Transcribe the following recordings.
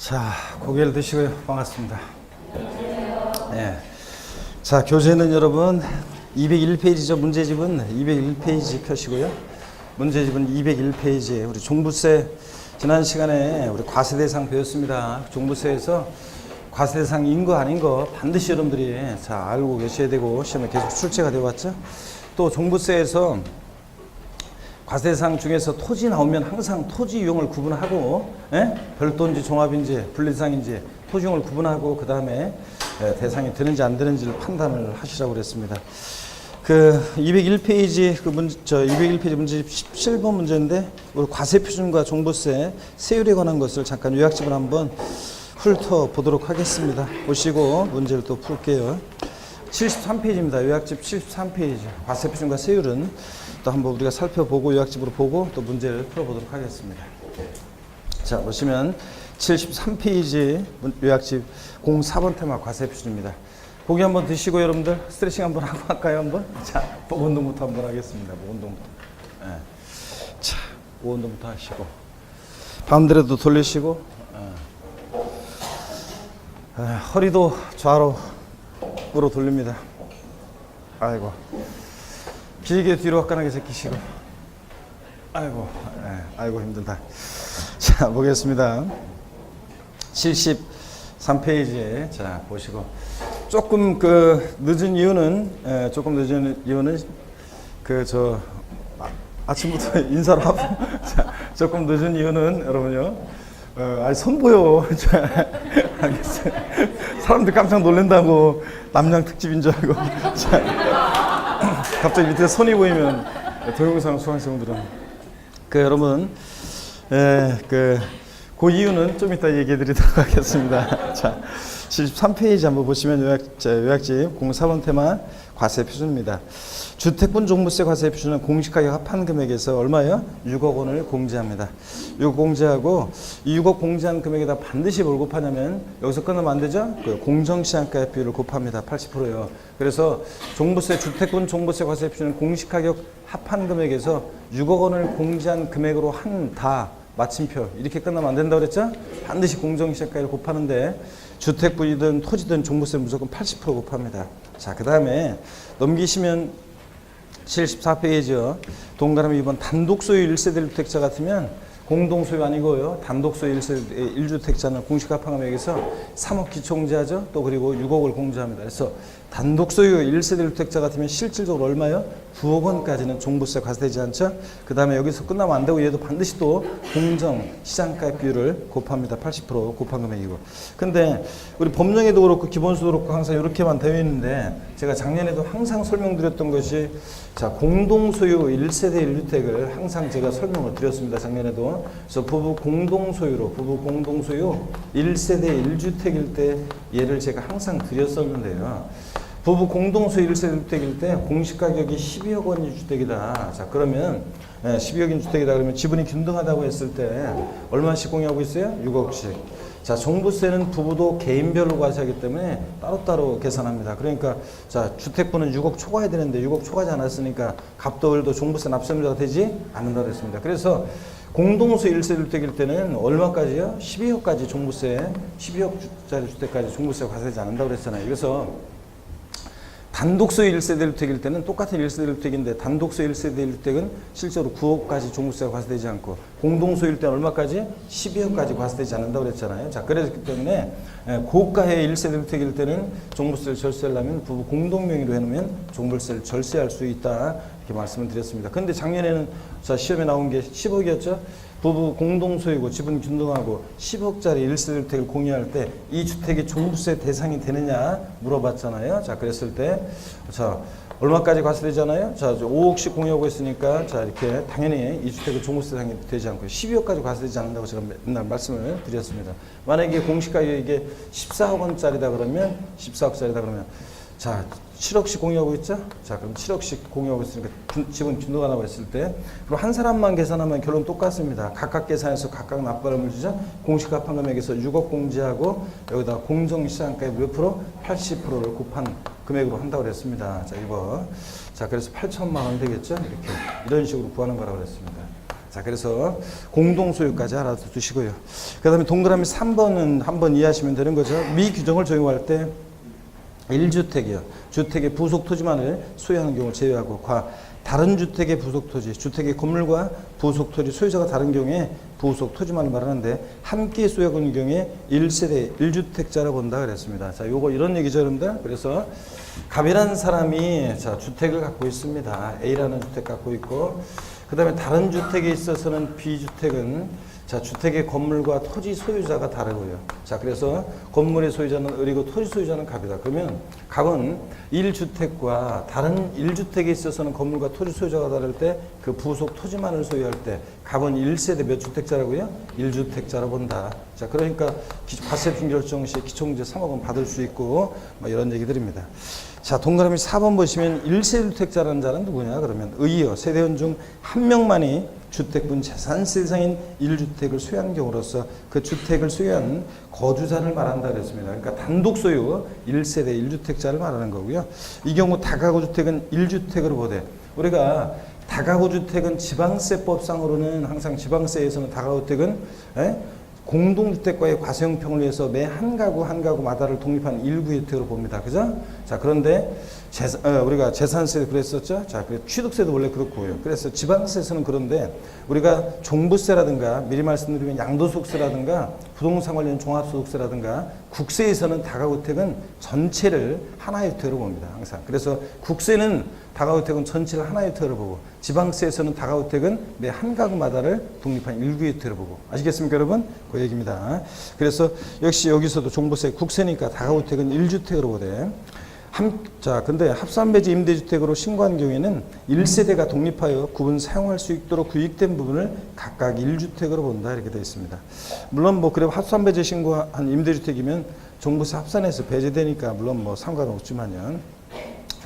자, 고개를 드시고요. 반갑습니다. 예. 자, 교재는 여러분 201페이지죠. 문제집은 201페이지 펴시고요. 문제집은 201페이지에 우리 종부세 지난 시간에 우리 과세대상 배웠습니다. 종부세에서 과세대상인 거 아닌 거 반드시 여러분들이 자 알고 계셔야 되고 시험에 계속 출제가 되어 왔죠. 또 종부세에서 과세대상 중에서 토지 나오면 항상 토지 이용을 구분하고 별도인지 종합인지 분리대상인지 토지 이용을 구분하고 그 다음에 대상이 되는지 안 되는지를 판단을 하시라고 그랬습니다. 그 201페이지 그 문제 201페이지 문제 17번 문제인데 우리 과세 표준과 종부세 세율에 관한 것을 잠깐 요약집을 한번 훑어 보도록 하겠습니다. 보시고 문제를 또 풀게요. 73페이지입니다. 요약집 73페이지. 과세 표준과 세율은 또 한번 우리가 살펴보고 요약집으로 보고 또 문제를 풀어보도록 하겠습니다. 자, 보시면 73페이지 요약집 04번 테마 과세 표준입니다. 고기 한번 드시고 여러분들 스트레칭 한번 하고 할까요? 한번? 자, 목 운동부터 한번 하겠습니다. 목 운동부터. 네. 자, 목 운동부터 하시고 반대로도 돌리시고 허리도 좌로 돌립니다. 아이고. 길게 뒤로 화끈하게 제끼시고. 아이고. 아이고 힘들다. 자, 보겠습니다. 73페이지에 자, 보시고 조금 그 늦은 이유는 아침부터 인사를 하고 자, 조금 늦은 이유는 여러분요. 아니 선보여. 알겠어요. 사람들 깜짝 놀란다고 남양 특집인 줄 알고. 자, 갑자기 밑에 손이 보이면 동영상 수강생들은 여러분 그 이유는 좀 이따 얘기해 드리도록 하겠습니다. 자, 73페이지 한번 보시면 요약집 04번 테마 과세 표준입니다. 주택분 종부세 과세 표준은 공시가격 합한 금액에서 얼마예요? 6억 원을 공제합니다. 6억 공제하고 이 6억 공제한 금액에다 반드시 뭘 곱하냐면 여기서 끊으면 안 되죠? 그 공정시장가액 비율을 곱합니다. 80%요. 그래서 종부세 주택분 종부세 과세 표준은 공시가격 합한 금액에서 6억 원을 공제한 금액으로 한다. 마침표 이렇게 끝나면 안 된다고 그랬죠? 반드시 공정시장가액을 곱하는데 주택분이든 토지든 종부세 무조건 80% 곱합니다. 자, 그 다음에 넘기시면 74페이지요. 동그라미 2번 단독소유 1세대 1주택자 같으면 공동소유 아니고요. 단독소유 1주택자는 공시가판 금액에서 3억 기초공제하죠. 또 그리고 6억을 공제합니다. 그래서 단독소유 1세대 1주택자 같으면 실질적으로 얼마요? 9억 원까지는 종부세 과세되지 않죠. 그 다음에 여기서 끝나면 안 되고 얘도 반드시 또 공정 시장가액 비율을 곱합니다. 80% 곱한 금액이고. 근데 우리 법령에도 그렇고 기본소도 그렇고 항상 이렇게만 되어 있는데 제가 작년에도 항상 설명드렸던 것이 자, 공동소유 1세대 1주택을 항상 제가 설명을 드렸습니다. 작년에도. 그래서 부부 공동소유 1세대 1주택일 때 얘를 제가 항상 드렸었는데요. 부부 공동소유 1세대 1주택일 때 공시가격이 12억 원이 주택이다. 자, 그러면 12억인 주택이다 그러면 지분이 균등하다고 했을 때 얼마씩 공유하고 있어요? 6억씩. 자, 종부세는 부부도 개인별로 과세하기 때문에 따로따로 계산합니다. 그러니까 자, 주택분은 6억 초과해야 되는데 6억 초과하지 않았으니까 갑도일도 종부세 납세자가 되지 않는다고 했습니다. 그래서 공동소유 1세대 주택일 때는 얼마까지요? 12억까지 종부세, 12억짜리 주택까지 종부세 과세되지 않는다고 그랬잖아요. 그래서 단독소유 1세대 1주택일 때는 똑같은 1세대 1주택인데 단독소유 1세대 1주택은 실제로 9억까지 종부세가 과세되지 않고 공동소유일 때는 얼마까지? 12억까지 과세되지 않는다고 그랬잖아요. 자, 그렇기 때문에 고가의 1세대 1주택일 때는 종부세를 절세하려면 부부 공동명의로 해놓으면 종부세를 절세할 수 있다. 이렇게 말씀을 드렸습니다. 그런데 작년에는 자, 시험에 나온 게 10억이었죠. 부부 공동소유고 지분 균등하고 10억짜리 1세대 주택을 공유할 때 이 주택이 종부세 대상이 되느냐 물어봤잖아요. 자, 그랬을 때 자, 얼마까지 과세되잖아요. 자, 5억씩 공유하고 있으니까 자, 이렇게 당연히 이 주택은 종부세 대상이 되지 않고 12억까지 과세되지 않는다고 제가 맨날 말씀을 드렸습니다. 만약에 공시가격이 이게 14억 원짜리다 그러면 14억짜리다 그러면 자, 7억씩 공유하고 있죠? 자, 그럼 7억씩 공유하고 있으니까 지분 균등하다고 했을 때 그리고 한 사람만 계산하면 결론 똑같습니다. 각각 계산해서 각각 납부함을 주죠. 공시가판 금액에서 6억 공제하고 여기다 공정시장가액 몇 프로? 80%를 곱한 금액으로 한다고 그랬습니다. 자, 이거. 자, 그래서 8천만 원 되겠죠? 이렇게. 이런 식으로 구하는 거라고 그랬습니다. 자, 그래서 공동소유까지 알아두시고요. 그 다음에 동그라미 3번은 한번 이해하시면 되는 거죠. 미규정을 적용할 때 1주택이요. 주택의 부속 토지만을 소유하는 경우를 제외하고 다른 주택의 부속 토지, 주택의 건물과 부속 토지 소유자가 다른 경우에 부속 토지만을 말하는데 함께 소유하고 있는 경우에 1세대 1주택자로 본다 그랬습니다. 자, 요거 이런 얘기죠, 여러분들. 그래서 갑이라는 사람이 자, 주택을 갖고 있습니다. A라는 주택 갖고 있고 그 다음에 다른 주택에 있어서는 B주택은 자, 주택의 건물과 토지 소유자가 다르고요. 자, 그래서 건물의 소유자는 을이고 토지 소유자는 갑이다. 그러면 갑은 1주택과 다른 1주택에 있어서는 건물과 토지 소유자가 다를 때 그 부속 토지만을 소유할 때 갑은 1세대 몇 주택자라고요? 1주택자로 본다. 자, 그러니까 과세품 결정 시 기초문제 3억은 받을 수 있고 뭐 이런 얘기들입니다. 자, 동그라미 4번 보시면 1세주택자라는 자는 누구냐? 그러면 의여 세대원 중 한 명만이 주택분 재산세 이상인 1주택을 소유한 경우로서 그 주택을 소유한 거주자를 말한다 그랬습니다. 그러니까 단독 소유 1세대 1주택자를 말하는 거고요. 이 경우 다가구주택은 1주택으로 보되 우리가 다가구주택은 지방세법상으로는 항상 지방세에서는 다가구주택은 공동주택과의 과세형평을 위해서 매 한 가구마다를 독립한 일구주택으로 봅니다. 그죠? 자, 그런데 우리가 재산세 그랬었죠? 자, 취득세도 원래 그렇고요. 그래서 지방세에서는 그런데 우리가 종부세라든가 미리 말씀드리면 양도소득세라든가 부동산 관련 종합소득세라든가 국세에서는 다가구주택은 전체를 하나의 주택으로 봅니다. 항상. 그래서 국세는 다가구주택은 전체를 하나의 주택으로 보고 지방세에서는 다가구주택은 매 한 가구마다를 독립한 일구주택으로 보고 아시겠습니까, 여러분? 그 얘기입니다. 그래서 역시 여기서도 종부세 국세니까 다가구주택은 1주택으로 보되 자, 근데 합산배지 임대주택으로 신고한 경우에는 1세대가 독립하여 구분 사용할 수 있도록 구입된 부분을 각각 1주택으로 본다 이렇게 되어 있습니다. 물론 뭐 그래 합산배지 신고한 임대주택이면 종부세 합산해서 배제되니까 물론 뭐 상관없지만요.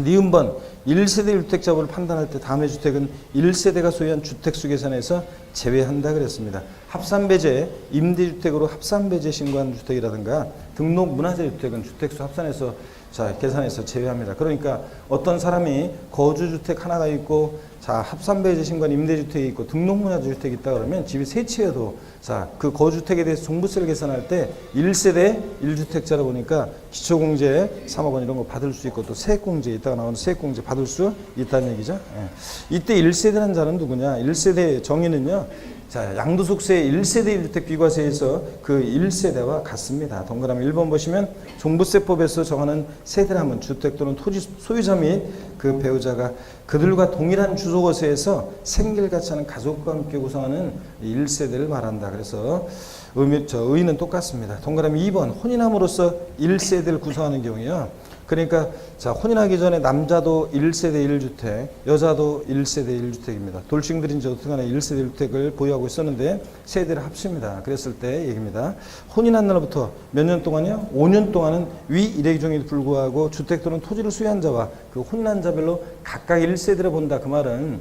니은번 1세대 주택자분을 판단할 때 다음의 주택은 1세대가 소유한 주택수 계산에서 제외한다 그랬습니다. 합산배제 임대주택으로 합산배제 신고한 주택이라든가 등록 문화재 주택은 주택수 합산해서 자, 계산해서 제외합니다. 그러니까 어떤 사람이 거주주택 하나가 있고 자, 합산배제 신고한 임대주택이 있고 등록문화재 주택이 있다 그러면 집이 세 채여도 자, 그 거주택에 대해서 종부세를 계산할 때 1세대 1주택자로 보니까 기초공제 3억 원 이런 거 받을 수 있고 또 세액공제 이따가 나오는 세액공제 받을 수 있다는 얘기죠. 예. 이때 1세대라는 자는 누구냐? 1세대 정의는요. 자, 양도소득세 1세대 1주택 비과세에서 그 1세대와 같습니다. 동그라미 1번 보시면 종부세법에서 정하는 세대라면 주택 또는 토지 소유자 및 그 배우자가 그들과 동일한 주소거세에서 생길같이 하는 가족과 함께 구성하는 1세대를 말한다. 그래서 의의는 똑같습니다. 동그라미 2번 혼인함으로써 1세대를 구성하는 경우에요. 그러니까 자, 혼인하기 전에 남자도 1세대 1주택, 여자도 1세대 1주택입니다. 돌싱들인 지 어떻게 간에 1세대 1주택을 보유하고 있었는데 세대를 합칩니다. 그랬을 때 얘기입니다. 혼인한 날부터 몇 년 동안이요? 5년 동안은 위 일의 규정에도 불구하고 주택 또는 토지를 소유한 자와 그 혼인한 자별로 각각 1세대를 본다. 그 말은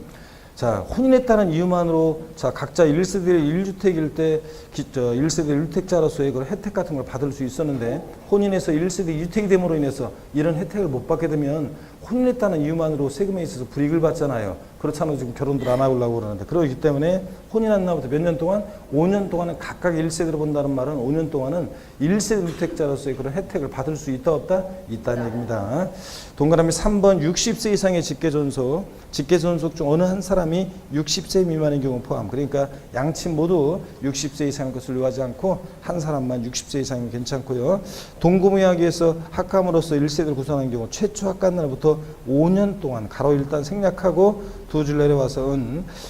자, 혼인했다는 이유만으로 자, 각자 1세대 1주택일 때 1세대 1주택자로서의 그런 혜택 같은 걸 받을 수 있었는데 혼인해서 1세대 2주택이 됨으로 인해서 이런 혜택을 못 받게 되면 혼인했다는 이유만으로 세금에 있어서 불이익을 받잖아요. 그렇잖아요. 지금 결혼들 안 하려고 그러는데. 그렇기 때문에 혼인한 날부터 몇 년 동안? 5년 동안은 각각 1세대로 본다는 말은 5년 동안은 1세대 주택자로서의 그런 혜택을 받을 수 있다 없다? 있다는 얘기입니다. 동그라미 3번 60세 이상의 직계존속, 직계존속 중 어느 한 사람이 60세 미만인 경우 포함. 그러니까 양친 모두 60세 이상의 것을 요하지 않고 한 사람만 60세 이상이면 괜찮고요. 동거무이하기에서 합감으로써 1세대를 구성하는 경우 최초 합감 날부터 5년 동안 가로 일단 생략하고 두 줄 내려와서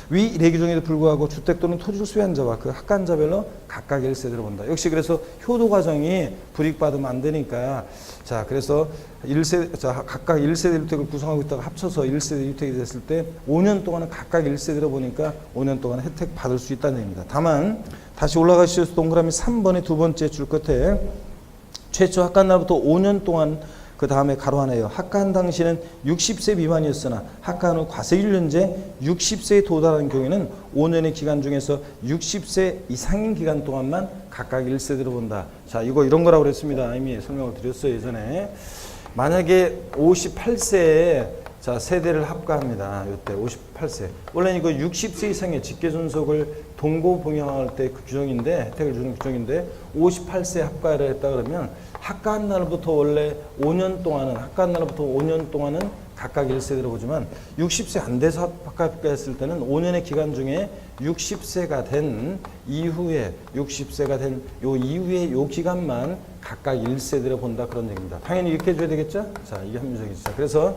위 일의 규정에도 불구하고 주택 또는 토지를 소유한 자와 그 합간자별로 각각 1세대로 본다. 역시 그래서 효도 과정이 불이익받으면 안 되니까 자, 그래서 1세대, 자, 각각 1세대 1주택을 구성하고 있다가 합쳐서 1세대 1주택이 됐을 때 5년 동안은 각각 1세대로 보니까 5년 동안 혜택 받을 수 있다는 얘기입니다. 다만 다시 올라가시죠. 동그라미 3번의 두 번째 줄 끝에 최초 합간 날부터 5년 동안 그 다음에 가로 하나요. 합간 당시는 60세 미만이었으나 합간 후 과세율연제 60세에 도달한 경우에는 5년의 기간 중에서 60세 이상인 기간 동안만 각각 1세대로 본다. 자, 이거 이런 거라고 그랬습니다. 이미 설명을 드렸어요, 예전에. 만약에 58세에 자, 세대를 합가합니다. 이때 58세. 원래 이거 60세 이상의 직계존속을 동고봉양할 때 그 규정인데, 혜택을 주는 규정인데 58세 합가를 했다 그러면 합가한 날부터 원래 5년 동안은 각각 1세대로 보지만 60세 안 돼서 합가했을 때는 5년의 기간 중에 60세가 된 이후에 요 기간만 각각 1세대로 본다 그런 얘기입니다. 당연히 이렇게 해줘야 되겠죠? 자, 이게 합리적이죠. 그래서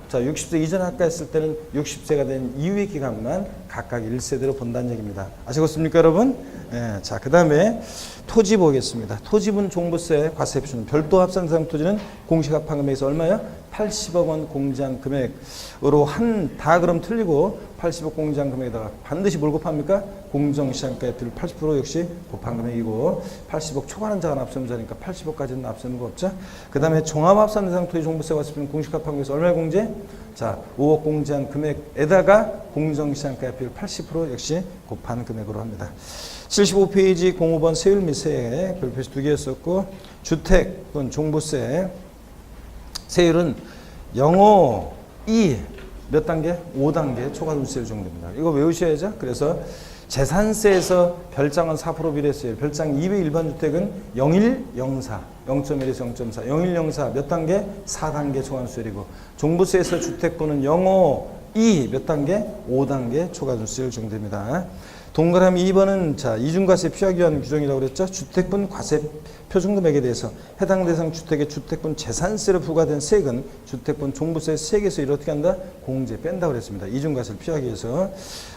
60세 이전 합가했을 때는 60세가 된 이후의 기간만 각각 1세대로 본다는 얘기입니다. 아시겠습니까, 여러분? 예, 자, 그 다음에 토지 보겠습니다. 토지분 종부세 과세 표준 별도 합산 대상 토지는 공시 합한 금액에서 얼마요? 80억 원 공제한 금액으로 다 그럼 틀리고 80억 공제한 금액에다가 반드시 뭘 곱합니까? 공정시장가의 비율 80% 역시 곱한 금액이고 80억 초과하는 자가 납세자니까 80억까지는 납세는 거 없죠. 그 다음에 종합합산 대상 토지 종부세 과세 표준 공시 합한 금액에서 얼마 공제? 자, 5억 공제한 금액에다가 공정시장가의 비율 80% 역시 곱한 금액으로 합니다. 75페이지 05번 세율 및 세액 별표시 2개였었고 주택 또는 종부세 세율은 0, 2 몇 단계? 5단계 초과손세율 정도입니다. 이거 외우셔야죠. 그래서 재산세에서 별장은 4% 비례세율, 별장 200 일반 주택은 0104, 0.1에서 0.4, 0104 몇 단계? 4단계 초과손세율이고 종부세에서 주택부는 05, 2 몇 단계? 5단계 초과손세율 정도입니다. 동그라미 2번은 자, 이중과세 피하기 위한 규정이라고 그랬죠. 주택분 과세 표준금액에 대해서 해당 대상 주택의 주택분 재산세로 부과된 세액은 주택분 종부세 세액에서 이를 어떻게 한다? 공제 뺀다고 그랬습니다. 이중과세를 피하기 위해서.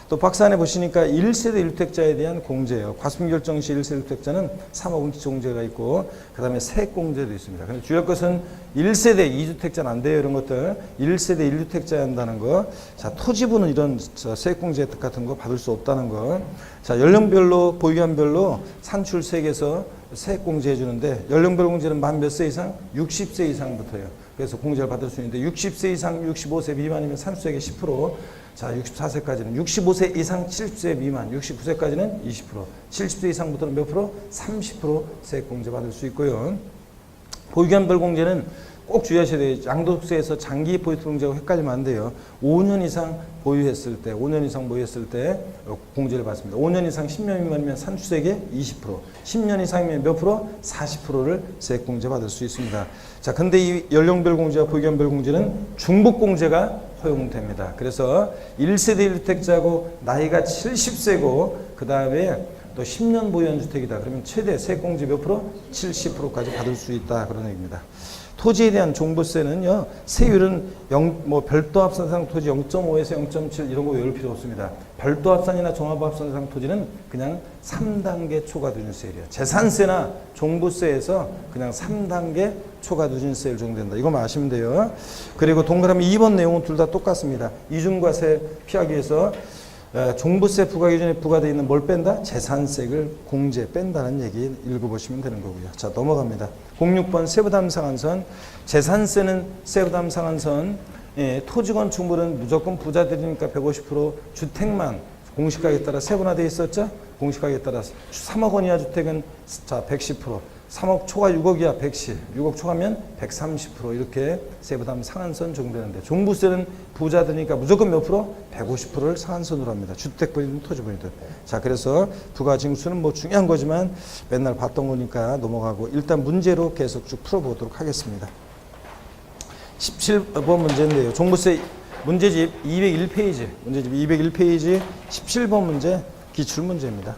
또 박스 안에 보시니까 1세대 1주택자에 대한 공제예요. 과세결정 시 1세대 1주택자는 3억 원 기초공제가 있고 그 다음에 세액공제도 있습니다. 근데 주요할 것은 1세대 2주택자는 안 돼요. 이런 것들. 1세대 1주택자에 한다는 거. 자, 토지분은 이런 세액공제 혜택 같은 거 받을 수 없다는 거. 자, 연령별로 보유기한별로 산출세액에서 세액공제 해주는데 연령별 공제는 만 몇 세 이상? 60세 이상부터요. 그래서 공제를 받을 수 있는데 60세 이상 65세 미만이면 산출세액의 10%, 자 64세까지는 65세 이상 70세 미만 69세까지는 20%, 70세 이상부터는 몇 프로? 30% 세액공제 받을 수 있고요. 보유기한별 공제는 꼭 주의하셔야 돼요. 양도세에서 장기 보유 공제하고 헷갈리면 안 돼요. 5년 이상 보유했을 때 공제를 받습니다. 5년 이상 10년 미만이면 산출세액의 20%, 10년 이상이면 몇 프로? 40%를 세액 공제 받을 수 있습니다. 자, 근데 이 연령별 공제와 보유기한별 공제는 중복 공제가 허용됩니다. 그래서 1세대 1주택자고 나이가 70세고 그 다음에 또 10년 보유한 주택이다. 그러면 최대 세액 공제 몇 프로? 70%까지 받을 수 있다. 그런 얘기입니다. 토지에 대한 종부세는요, 세율은 별도 합산 대상 토지 0.5에서 0.7 이런 거 외울 필요 없습니다. 별도 합산이나 종합 합산 대상 토지는 그냥 3단계 초과 누진세율이에요. 재산세나 종부세에서 그냥 3단계 초과 누진세율 정도 된다. 이거만 아시면 돼요. 그리고 동그라미 2번 내용은 둘 다 똑같습니다. 이중과세 피하기 위해서 종부세 부과 기준에 부과되어 있는 뭘 뺀다? 재산세를 공제 뺀다는 얘기 읽어보시면 되는 거고요. 자, 넘어갑니다. 06번 세부담 상한선. 재산세는 세부담 상한선. 토지 건축물은 무조건 부자들이니까 150%, 주택만 공시가격에 따라 세분화되어 있었죠? 공시가격에 따라 3억 원 이하 주택은 자 110%, 3억 초과 6억 이하 110, 6억 초과면 130% 이렇게 세부담 상한선 적용되는데 종부세는 부자들이니까 무조건 몇 프로? 150%를 상한선으로 합니다. 주택분이든 토지분이든. 자, 그래서 부가징수는 뭐 중요한 거지만 맨날 봤던 거니까 넘어가고 일단 문제로 계속 쭉 풀어보도록 하겠습니다. 17번 문제인데요. 종부세 문제집 201페이지, 문제집 201페이지 17번 문제 기출문제입니다.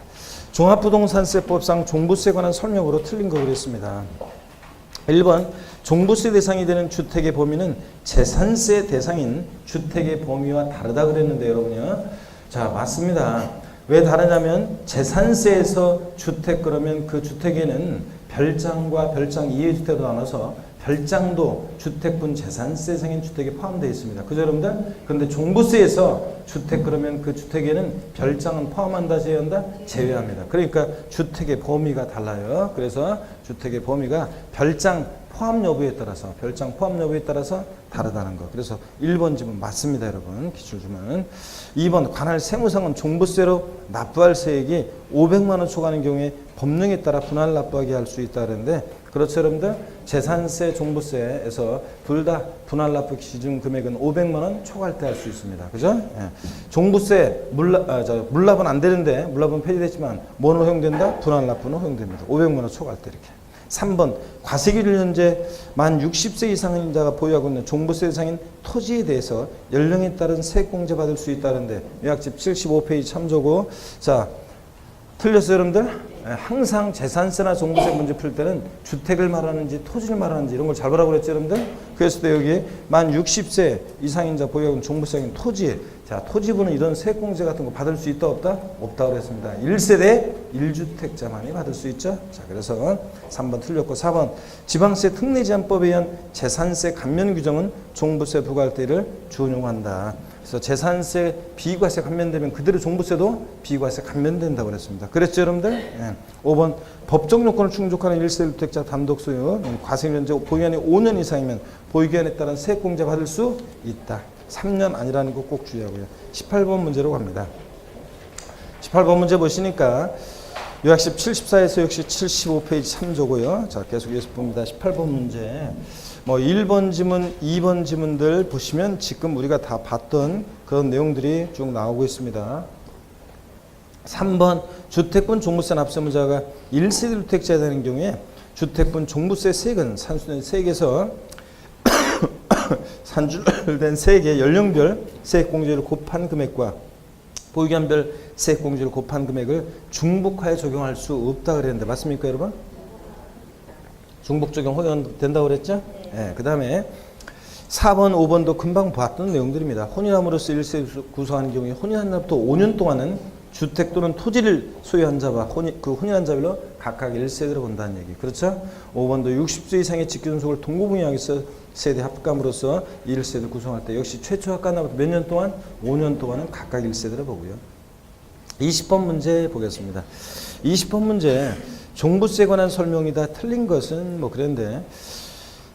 종합부동산세법상 종부세에 관한 설명으로 틀린 거 그랬습니다. 1번 종부세 대상이 되는 주택의 범위는 재산세 대상인 주택의 범위와 다르다 그랬는데 여러분요. 자, 맞습니다. 왜 다르냐면 재산세에서 주택 그러면 그 주택에는 별장과 별장 이외 주택으로 나눠서 별장도 주택분 재산세 대상인 주택에 포함되어 있습니다. 그죠, 여러분들? 그런데 종부세에서 주택 그러면 그 주택에는 별장은 포함한다, 제외한다? 제외합니다. 그러니까 주택의 범위가 달라요. 그래서 주택의 범위가 별장 포함 여부에 따라서 다르다는 거. 그래서 1번 집은 맞습니다, 여러분. 기출주문. 2번 관할 세무상은 종부세로 납부할 세액이 500만 원 초과하는 경우에 법령에 따라 분할 납부하게 할 수 있다 그랬는데 그렇죠, 여러분들? 재산세, 종부세에서 둘 다 분할납부 기준 금액은 500만 원 초과할 때 할 수 있습니다. 그죠? 예. 종부세, 물납은 안 되는데, 물납은 폐지됐지만, 뭐는 허용된다? 분할납부는 허용됩니다. 500만 원 초과할 때 이렇게. 3번, 과세기를 현재 만 60세 이상인 자가 보유하고 있는 종부세 대상인 토지에 대해서 연령에 따른 세액공제 받을 수 있다는데, 요약집 75페이지 참조고, 자, 틀렸어요, 여러분들? 항상 재산세나 종부세 문제 풀 때는 주택을 말하는지 토지를 말하는지 이런 걸 잘 보라고 그랬죠, 여러분들? 그래서 여기 만 60세 이상인 자 보유하고 있는 종부세인 토지, 자, 토지분은 이런 세액공제 같은 거 받을 수 있다, 없다? 없다 그랬습니다. 1세대 1주택자만이 받을 수 있죠. 자, 그래서 3번 틀렸고, 4번 지방세 특례제한법에 의한 재산세 감면 규정은 종부세 부과할 때를 준용한다. 그래서 재산세 비과세 감면되면 그대로 종부세도 비과세 감면된다고 그랬습니다. 그랬죠, 여러분들? 예. 5번 법적 요건을 충족하는 1세 1주택자 단독 소유 과세연제 보유기간이 5년 이상이면 보유기간에 따른 세액공제 받을 수 있다. 3년 아니라는 거 꼭 주의하고요. 18번 문제로 갑니다. 18번 문제 보시니까 요약집 74에서 역시 75페이지 참조고요. 자, 계속 이어서 봅니다. 18번 문제. 뭐 1번 지문, 2번 지문들 보시면 지금 우리가 다 봤던 그런 내용들이 쭉 나오고 있습니다. 3번 주택분 종부세 납세물자가 1세대 주택자가 되는 경우에 주택분 종부세 세액은 산수된 세액에서 산출된 세액의 연령별 세액공제를 곱한 금액과 보유기간별 세액공제를 곱한 금액을 중복하여 적용할 수 없다 그랬는데 맞습니까, 여러분? 중복 적용 허용된다고 그랬죠? 네. 그 다음에 4번, 5번도 금방 봤던 내용들입니다. 혼인함으로써 1세 구성하는 경우에 혼인한 날부터 5년 동안은 주택 또는 토지를 소유한 자와 혼인한 자별로 각각 1세대로 본다는 얘기. 그렇죠? 5번도 60세 이상의 직계존속을 동거분양해서 세대 합감으로써 1세대를 구성할 때 역시 최초 합감 날부터 몇 년 동안? 5년 동안은 각각 1세대로 보고요. 20번 문제 보겠습니다. 20번 문제. 종부세에 관한 설명이 다 틀린 것은 뭐 그런데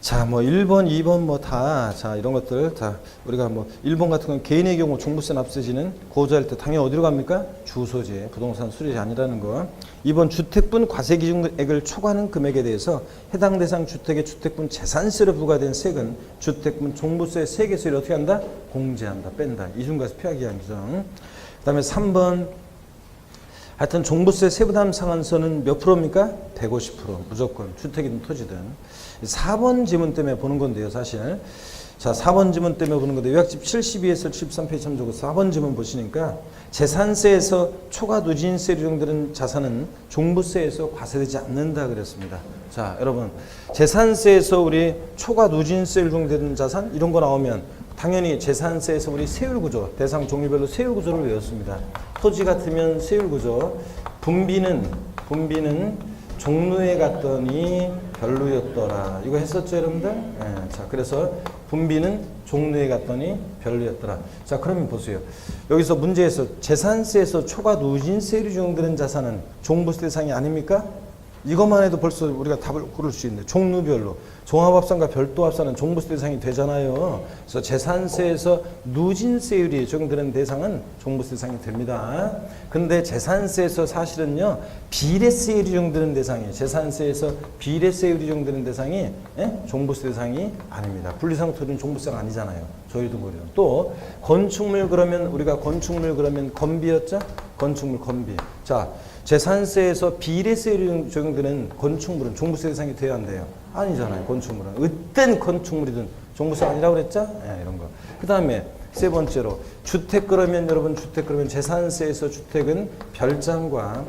자, 뭐 1번, 2번 뭐 다 자, 이런 것들 다 우리가 뭐 1번 같은 건 개인의 경우 종부세 납세지는 고조할 때 당연히 어디로 갑니까? 주소지, 부동산 수리지 아니라는 거. 2번 주택분 과세 기준액을 초과하는 금액에 대해서 해당 대상 주택의 주택분 재산세로 부과된 세액은 주택분 종부세 세액에서 어떻게 한다? 공제한다, 뺀다. 이중과세 피하기 위한 규정. 그다음에 3번 하여튼 종부세 세부담 상한선은 몇 프로입니까? 150% 무조건 주택이든 토지든. 4번 지문 때문에 보는 건데요, 사실. 자, 4번 지문 때문에 보는 건데 요약집 72에서 73페이지 참조고 4번 지문 보시니까 재산세에서 초과 누진세로 적용되는 자산은 종부세에서 과세되지 않는다 그랬습니다. 자, 여러분 재산세에서 우리 초과 누진세로 적용되는 자산 이런 거 나오면 당연히 재산세에서 우리 세율구조, 대상 종류별로 세율구조를 외웠습니다. 토지 같으면 세율구조, 분비는 종로에 갔더니 별로였더라. 이거 했었죠, 여러분들? 네, 자, 그래서 분비는 종로에 갔더니 별로였더라. 자, 그러면 보세요. 여기서 문제에서 재산세에서 초과 누진세율이 적용되는 자산은 종부세 대상이 아닙니까? 이것만 해도 벌써 우리가 답을 고를 수 있는데 종류별로 종합합산과 별도합산은 종부세 대상이 되잖아요. 그래서 재산세에서 누진세율이 적용되는 대상은 종부세 대상이 됩니다. 근데 재산세에서 사실은요 비례세율이 적용되는 대상이에요. 재산세에서 비례세율이 적용되는 대상이 종부세 대상이 아닙니다. 분리상토리는 종부세가 아니잖아요. 저희도 모르요. 또 건축물 그러면 우리가 건축물 그러면 건비였죠? 건축물 건비. 자. 재산세에서 비례세율이 적용되는 건축물은 종부세 대상이 돼야 한대요. 아니잖아요. 건축물은. 어떤 건축물이든 종부세 아니라고 그랬죠? 네, 이런 거. 그 다음에 세 번째로 주택 그러면 여러분 주택 그러면 재산세에서 주택은 별장과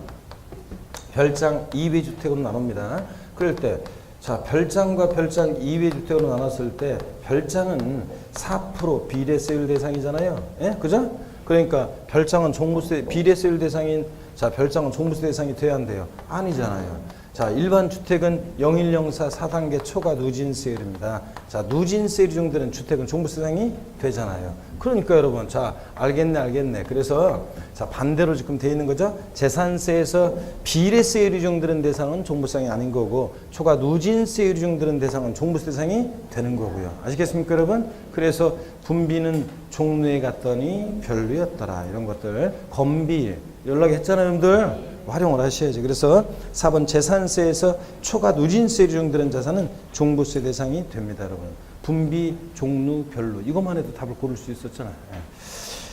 별장 2배 주택으로 나눕니다. 그럴 때 자, 별장과 별장 2배 주택으로 나눴을 때 별장은 4% 비례세율 대상이잖아요. 예? 그죠? 그러니까 별장은 종부세 비례세율 대상인 자, 별장은 종부세 대상이 돼야 한대요. 아니잖아요. 자, 일반 주택은 0104 4단계 초과 누진세율입니다. 자, 누진세율이 적용되는 주택은 종부세 대상이 되잖아요. 그러니까 여러분, 자, 알겠네. 그래서 자, 반대로 지금 돼 있는 거죠. 재산세에서 비례세율이 적용되는 대상은 종부세 대상이 아닌 거고 초과 누진세율이 적용되는 대상은 종부세 대상이 되는 거고요. 아시겠습니까, 여러분? 그래서 분비는 종로에 갔더니 별로였더라. 이런 것들. 건비 연락했잖아요, 여러분들. 활용을 하셔야죠. 그래서 4번 재산세에서 초과 누진세를 적용되는 자산은 종부세 대상이 됩니다, 여러분. 분비, 종류, 별로 이것만 해도 답을 고를 수 있었잖아요.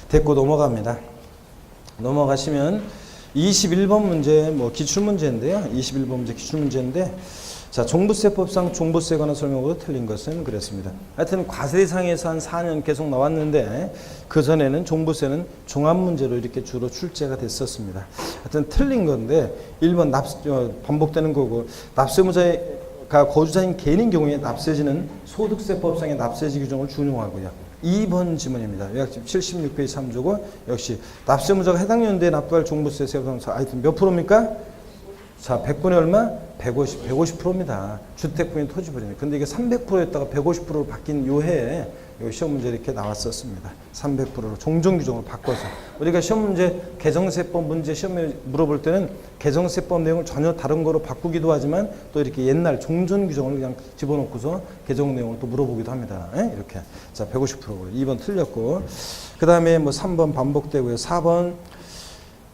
됐고 넘어갑니다. 넘어가시면 21번 문제 뭐 기출문제인데요. 21번 문제 기출문제인데 자, 종부세법상 종부세에 관한 설명으로 틀린 것은 그랬습니다. 하여튼 과세대상에서 한 4년 계속 나왔는데 그전에는 종부세는 종합문제로 이렇게 주로 출제가 됐었습니다. 하여튼 틀린 건데 1번 반복되는 거고 납세무자가 거주자인 개인인 경우에 납세지는 소득세법상의 납세지 규정을 준용하고요. 2번 지문입니다. 요약집 76페이지 참조고 역시 납세무자가 해당 연도에 납부할 종부세 세부상서 하여튼 몇 프로입니까? 자, 100분의 얼마? 150%입니다. 주택분의 토지분입니다. 근데 이게 300%였다가 150%로 바뀐 요 해에 시험 문제 이렇게 나왔었습니다. 300%로 종종 규정을 바꿔서 우리가 시험 문제 개정세법 문제 시험에 물어볼 때는 개정세법 내용을 전혀 다른 거로 바꾸기도 하지만 또 이렇게 옛날 종전 규정을 그냥 집어넣고서 개정 내용을 또 물어보기도 합니다. 이렇게. 자, 150%로 2번 틀렸고 그 다음에 뭐 3번 반복되고요. 4번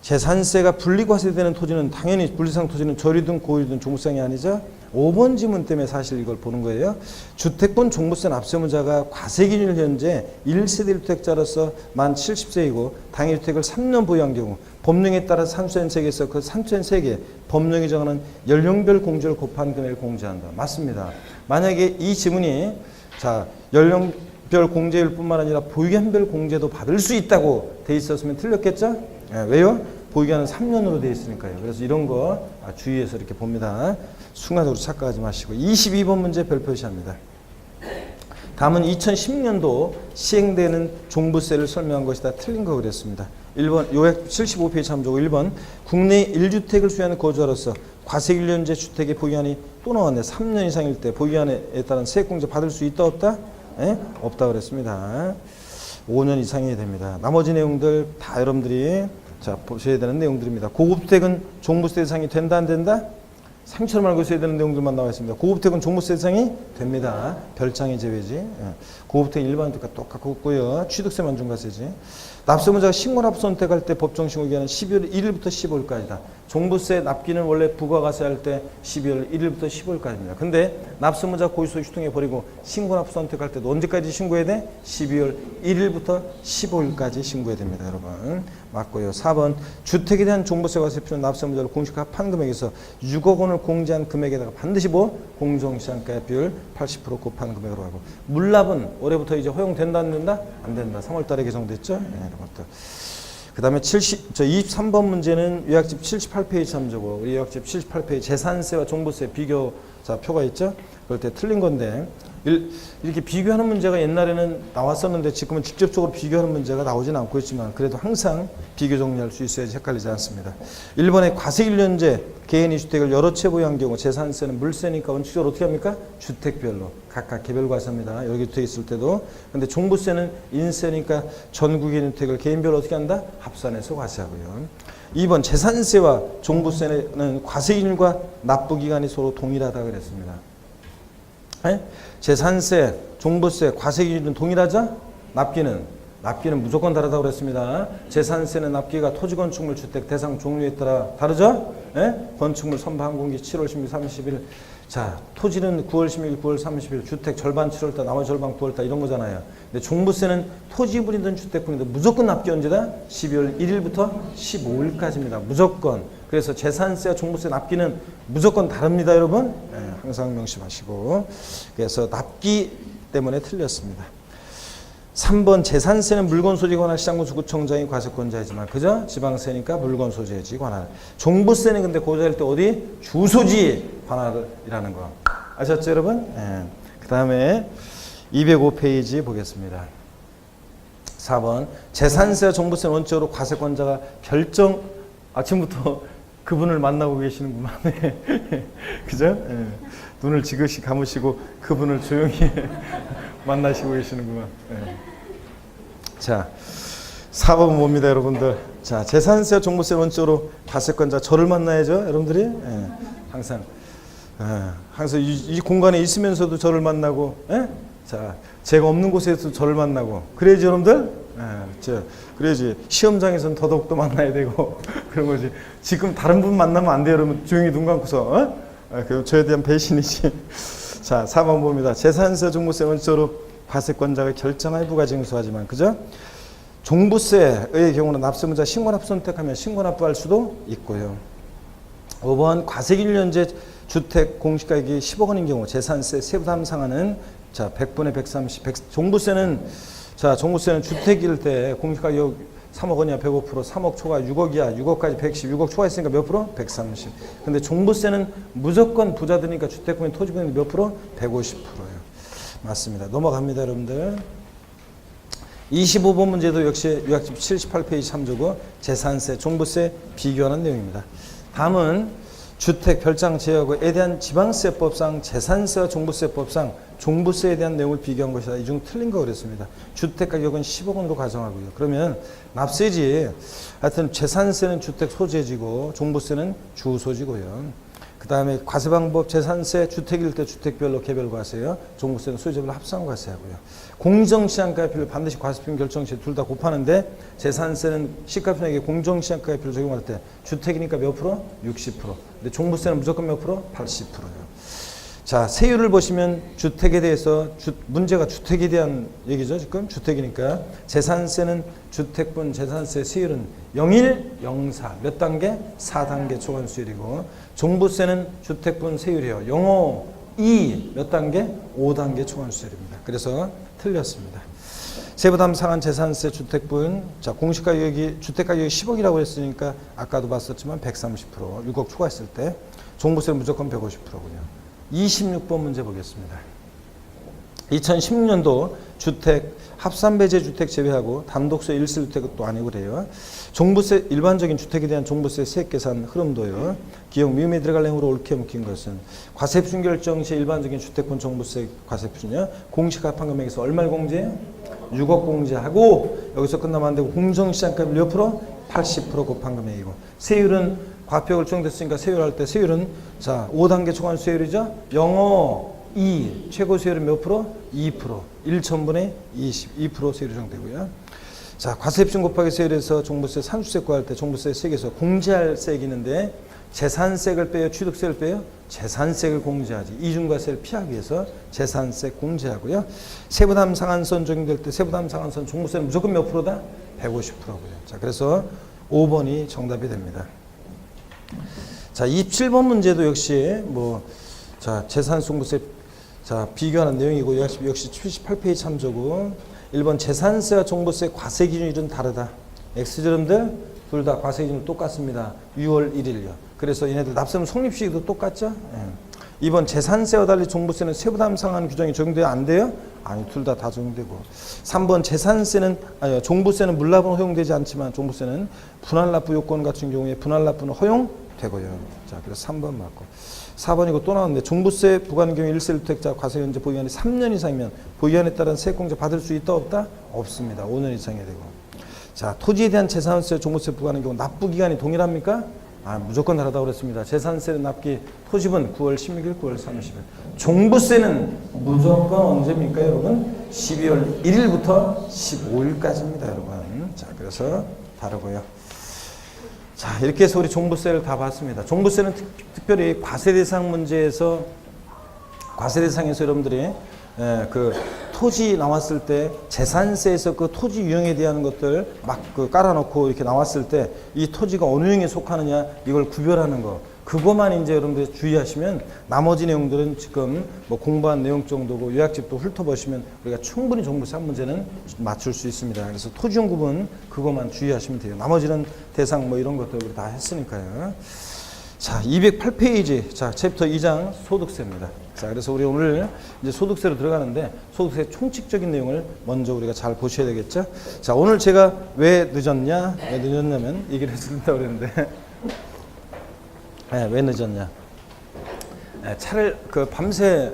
재산세가 분리과세되는 토지는 당연히 분리상 토지는 저리든 고유든 종부세이 아니죠. 5번 지문 때문에 사실 이걸 보는 거예요. 주택분 종부세 납세무자가 과세기준일 현재 1세대 1주택자로서 만 70세이고 당일주택을 3년 보유한 경우 법령에 따라 산수연세계에서 그 산수연세계 법령이 정하는 연령별 공제를 곱한 금액을 공제한다. 맞습니다. 만약에 이 지문이 자 연령별 공제일 뿐만 아니라 보유기한별 공제도 받을 수 있다고 돼 있었으면 틀렸겠죠? 왜요? 보유기한은 3년으로 되어 있으니까요. 그래서 이런 거 주의해서 이렇게 봅니다. 순간적으로 착각하지 마시고 22번 문제 별표시합니다. 다음은 2010년도 시행되는 종부세를 설명한 것이다. 틀린 거 그랬습니다. 1번 요약 75페이지 참조고 1번 국내 1주택을 소유하는 거주자로서 과세기준제 주택의 보유기한이 또 나왔네. 3년 이상일 때 보유기한에 따른 세액공제 받을 수 있다 없다? 없다 그랬습니다. 5년 이상이 됩니다. 나머지 내용들 다 여러분들이 자 보셔야 되는 내용들입니다. 고급주택은 종부세 대상이 된다 안 된다? 상처를 말고 있어야 되는 내용들만 나와 있습니다. 고급주택은 종부세 대상이 됩니다. 별장이 제외지. 고급주택 일반 주택과 똑같고요. 취득세만 중과세지. 납세무자가 신고납부 선택할 때 법정 신고기한은 12월 1일부터 15일까지다. 종부세 납기는 원래 부가가세할 때 12월 1일부터 15일까지입니다. 근데 납세무자 고유소유 유통해 버리고 신고납부 선택할 때도 언제까지 신고해야 돼? 12월 1일부터 15일까지 신고해야 됩니다. 여러분. 맞고요. 4번 주택에 대한 종부세 과세 필요한 납세무자를 공시 합한 금액에서 6억 원을 공제한 금액에다가 반드시 공정시장가 비율 80% 곱한 금액으로 하고 물납은 올해부터 이제 허용된다 안 된다? 안 된다. 3월 달에 개정됐죠? 이런 것들. 그 다음에 23번 문제는 요약집 78페이지 참조고 우리 요약집 78페이지 재산세와 종부세 비교 자 표가 있죠? 그럴 때 틀린 건데 이렇게 비교하는 문제가 옛날에는 나왔었는데 지금은 직접적으로 비교하는 문제가 나오진 않고 있지만 그래도 항상 비교 정리할 수 있어야지 헷갈리지 않습니다. 1번에 과세일련제 개인이 주택을 여러 채 보유한 경우 재산세는 물세니까 원칙적으로 어떻게 합니까? 주택별로 각각 개별 과세입니다. 여기 주택 있을 때도. 근데 종부세는 인세니까 전국의 주택을 개인별로 어떻게 한다? 합산해서 과세하고요. 2번 재산세와 종부세는 과세기준과 납부기간이 서로 동일하다 그랬습니다. 재산세, 종부세, 과세기준은 동일하죠? 납기는 무조건 다르다고 그랬습니다. 재산세는 납기가 토지, 건축물, 주택, 대상, 종류에 따라 다르죠? 건축물, 선박, 항공기 7월 16일, 30일. 자, 토지는 9월 16일, 9월 30일, 주택 절반 7월달, 나머지 절반 9월달 이런 거잖아요. 근데 종부세는 토지분이든 주택분이든 무조건 납기 언제다? 12월 1일부터 15일까지입니다. 무조건. 그래서 재산세와 종부세 납기는 무조건 다릅니다, 여러분. 항상 명심하시고. 그래서 납기 때문에 틀렸습니다. 3번 재산세는 물건 소지에 관할 시장군수구청장이 과세권자이지만 그죠? 지방세니까 물건 소지에 관할. 종부세는 근데 고자일 때 어디? 주소지에 관할이라는 거. 아셨죠, 여러분? 그 다음에 205페이지 보겠습니다. 4번 재산세와 종부세는 원칙적으로 과세권자가 결정 아침부터 그분을 만나고 계시는구만. 그죠? 눈을 지그시 감으시고 그분을 조용히 만나시고 계시는구만. 자, 4번 뭡니다, 여러분들. 자, 재산세와 종부세 원칙으로 과세권자 저를 만나야죠, 여러분들이. 항상 이 공간에 있으면서도 저를 만나고, 자, 제가 없는 곳에서 저를 만나고, 그래야지 여러분들. 그래야지 시험장에서는 더더욱더 만나야 되고 그런 거지. 지금 다른 분 만나면 안 돼요. 그러면 조용히 눈 감고서 그 저에 대한 배신이지. 자, 4번 봅니다. 재산세, 종부세 원칙적으로 과세권자가 결정할 부가 징수하지만, 그죠? 종부세의 경우는 납세문자 신고납부 선택하면 신고납부할 수도 있고요. 5번 과세기준연재 주택 공시가격이 10억 원인 경우 재산세 세부담 상한은 자 100분의 130. 종부세는 주택일 때 공시가격 3억 원이야 105%, 3억 초과 6억이야 6억까지 110, 6억 초과 있으니까 몇 프로? 130. 근데 종부세는 무조건 부자들이니까 주택금이 토지금이 몇 프로? 150%예요. 맞습니다. 넘어갑니다, 여러분들. 25번 문제도 역시 요약집 78페이지 참조고 재산세, 종부세 비교하는 내용입니다. 다음은 주택 별장 제하고에 대한 지방세법상 재산세와 종부세법상 종부세에 대한 내용을 비교한 것이다. 이 중 틀린 거 그랬습니다. 주택 가격은 10억 원으로 가정하고요. 그러면 납세지 하여튼 재산세는 주택 소재지고 종부세는 주소지고요. 그 다음에 과세 방법 재산세 주택일 때 주택별로 개별 과세요. 종부세는 소유자별로 합산 과세하고요. 공정시장가액표를 반드시 과세표준 결정 시 둘 다 곱하는데 재산세는 시가편에게 공정시장가액표를 적용할 때 주택이니까 몇 프로? 60%. 근데 종부세는 무조건 몇 프로? 80%예요. 자, 세율을 보시면 주택에 대해서 문제가 주택에 대한 얘기죠. 지금 주택이니까 재산세는 주택분 재산세 세율은 01, 04 몇 단계? 4단계 초과수율이고 종부세는 주택분 세율이요. 05, 2 몇 단계? 5단계 초과수율입니다. 그래서 틀렸습니다. 세부담 상한 재산세 주택분 자 공시가격이 주택가격이 10억이라고 했으니까 아까도 봤었지만 130% 6억 초과했을 때 종부세는 무조건 150%군요. 26번 문제 보겠습니다. 2016년도 주택 합산배제 주택 제외하고 단독소 1세주택도 아니고 그래요. 종부세 일반적인 주택에 대한 종부세 세액 계산 흐름도요. 기억 미음에 들어갈 내용으로 옳게 묶인 것은 과세표준 결정 시 일반적인 주택분 종부세 과세표준이요. 공시가 합한 금액에서 얼마를 공제해요? 6억 공제하고 여기서 끝나면 안 되고 공정시장가액 몇 프로? 80% 곱한 금액이고 세율은 과표가 결정됐으니까 세율할 때 세율은 자 5단계 초과한 세율이죠. 0, 2 최고 세율은 몇 프로? 2%. 1천분의 20 2% 세율이 정되고요. 자 과세표준 곱하기 세율에서 종부세 산수세 구할 때 종부세 세액에서 공제할 세액이 있는데 재산세액을 빼요? 취득세를 빼요? 재산세액을 공제하지. 이중과세를 피하기 위해서 재산세 공제하고요. 세부담 상한선 적용될 때 세부담 상한선 종부세는 무조건 몇 프로다? 150%고요. 자 그래서 5번이 정답이 됩니다. 자, 27번 문제도 역시 자, 재산 종부세 자, 비교하는 내용이고 역시 78페이지 참조고 1번 재산세와 종부세 과세 기준일은 다르다. X절음들 둘 다 과세 기준은 똑같습니다. 6월 1일요. 그래서 얘네들 납세금 성립 시기도 똑같죠? 예. 2번 재산세와 달리 종부세는 세부담 상한 규정이 적용돼야 안 돼요? 아니, 둘 다 적용되고. 3번 종부세는 물납은 허용되지 않지만 종부세는 분할납부 요건 같은 경우에 분할납부는 허용되고요. 자, 그래서 3번 맞고. 4번이고 또 나왔는데 종부세 부과하는 경우에 1세주택자 과세연재 보유기간이 3년 이상이면 보유기간에 따른 세액공제 받을 수 있다 없다? 없습니다. 5년 이상이 되고. 자, 토지에 대한 재산세, 종부세 부과하는 경우 납부기간이 동일합니까? 무조건 다르다고 그랬습니다. 재산세는 납기 토지분 9월 16일, 9월 30일. 종부세는 무조건 언제입니까, 여러분? 12월 1일부터 15일까지입니다, 여러분. 자, 그래서 다르고요. 자, 이렇게 해서 우리 종부세를 다 봤습니다. 종부세는 특별히 과세 대상 문제에서 과세 대상에서 여러분들이 그 토지 나왔을 때 재산세에서 그 토지 유형에 대한 것들 막 깔아놓고 이렇게 나왔을 때 이 토지가 어느 유형에 속하느냐 이걸 구별하는 거 그거만 이제 여러분들 주의하시면 나머지 내용들은 지금 공부한 내용 정도고 요약집도 훑어보시면 우리가 충분히 종부세 한 문제는 맞출 수 있습니다. 그래서 토지용 구분 그것만 주의하시면 돼요. 나머지는 대상 이런 것들 우리 다 했으니까요. 자, 208페이지. 자, 챕터 2장 소득세입니다. 자, 그래서 우리 오늘 이제 소득세로 들어가는데 소득세 총칙적인 내용을 먼저 우리가 잘 보셔야 되겠죠. 자, 오늘 제가 왜 늦었냐면 얘기를 해준다고 그랬는데 왜 늦었냐. 차를 밤새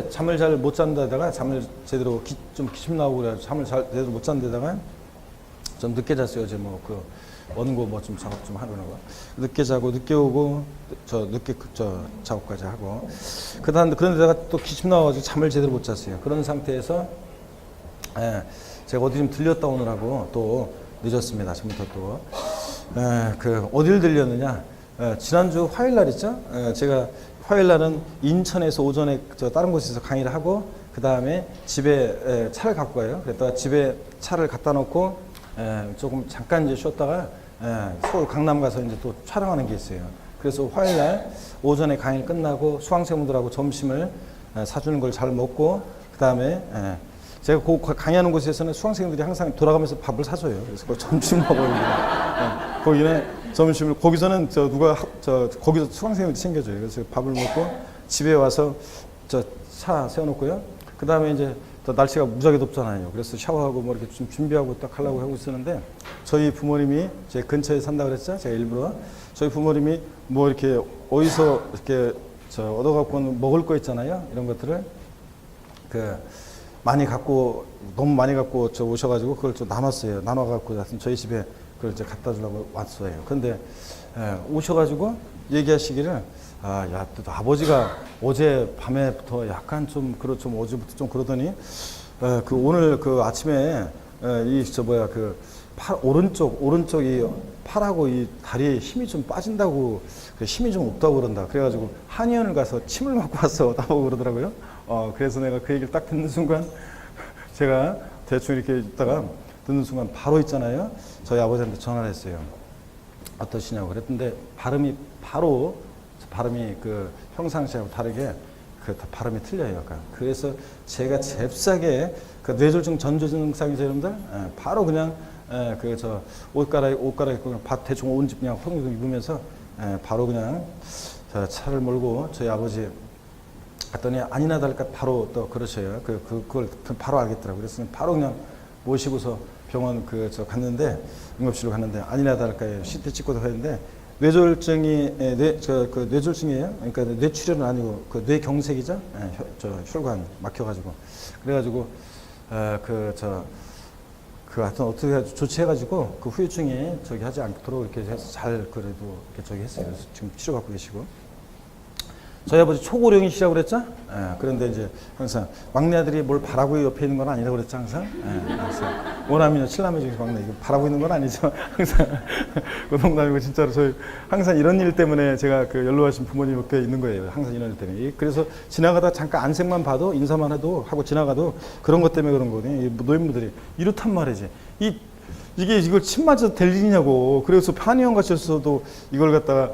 잠을 잘 못 잔다다가 잠을 제대로 좀 기침 나오고 그래 잠을 제대로 못 잔데다가 좀 늦게 잤어요. 어제 원고 좀 작업 좀 하려고 늦게 자고 늦게 오고 늦게 작업까지 하고 그런데다가 또 기침 나와가지고 잠을 제대로 못 잤어요. 그런 상태에서 제가 어디 좀 들렸다 오느라고 또 늦었습니다. 지금부터 또. 어딜 들렸느냐. 지난주 화요일 날 있죠? 제가 화요일 날은 인천에서 오전에 다른 곳에서 강의를 하고, 그 다음에 집에 차를 갖고 가요. 그랬다가 집에 차를 갖다 놓고, 조금 잠깐 이제 쉬었다가, 서울 강남 가서 이제 또 촬영하는 게 있어요. 그래서 화요일 날 오전에 강의 끝나고 수강생분들하고 점심을 사주는 걸 잘 먹고, 그 다음에 제가 그 강의하는 곳에서는 수강생들이 항상 돌아가면서 밥을 사줘요. 그래서 그 점심 먹어요. 거기는 점심을, 거기서는 거기서 수강생들이 챙겨줘요. 그래서 밥을 먹고 집에 와서 차 세워놓고요. 그 다음에 이제 또 날씨가 무지하게 덥잖아요. 그래서 샤워하고 뭐 이렇게 좀 준비하고 딱 하려고 하고 있었는데, 저희 부모님이 제 근처에 산다 그랬죠. 제가 일부러 저희 부모님이 뭐 이렇게 어디서 이렇게 얻어갖고 먹을 거 있잖아요. 이런 것들을 너무 많이 갖고 오셔가지고 그걸 좀 나눴어요. 나눠갖고 저희 집에 그걸 이제 갖다 주려고 왔어요. 근데 오셔가지고 얘기하시기를, 야, 또 아버지가 어제 밤에부터 약간 어제부터 좀 그러더니, 오늘 아침에 오른쪽이 팔하고 이 다리에 힘이 좀 빠진다고, 힘이 좀 없다고 그런다. 그래가지고 한의원을 가서 침을 맞고 왔어. 나보고 그러더라고요. 그래서 내가 그 얘기를 딱 듣는 순간, 제가 대충 이렇게 있다가 듣는 순간 바로 있잖아요. 저희 아버지한테 전화를 했어요. 어떠시냐고 그랬는데, 발음이 평상시하고 다르게 발음이 틀려요. 약간. 그래서 제가 잽싸게 뇌졸중 전조 증상이죠, 여러분들. 바로 그냥 옷 갈아입고 대충 온 집 그냥 펑 입으면서 바로 그냥 차를 몰고 저희 아버지 갔더니 아니나 다를까 바로 또 그러셔요. 그걸 바로 알겠더라고요. 그래서 바로 그냥 모시고서 병원 갔는데, 응급실로 갔는데, 아니나 다를까 CT 찍고도 했는데, 뇌졸중이 뇌졸중이에요. 그러니까 뇌출혈은 아니고 뇌경색이죠. 혈관 막혀가지고, 그래가지고 하여튼 어떻게 조치해가지고 그 후유증이 하지 않도록 이렇게 해서 잘 그래도 이렇게 했어요. 그래서 지금 치료받고 계시고. 저희 아버지 초고령이시라고 그랬죠? 그런데 이제 항상 막내 아들이 뭘 바라고 옆에 있는 건 아니라고 그랬죠, 항상? 항상. 오남이나 칠남이 중에 막내, 이거 바라고 있는 건 아니죠. 항상. 그 농담이고, 진짜로 저희 항상 이런 일 때문에 제가 연로하신 부모님 옆에 있는 거예요. 항상 이런 일 때문에. 그래서 지나가다 잠깐 안색만 봐도, 인사만 해도, 하고 지나가도 그런 것 때문에 그런 거거든요. 노인분들이. 이렇단 말이지. 이걸 침 맞아도 될 일이냐고. 그래서 한의원 가셨어도 이걸 갖다가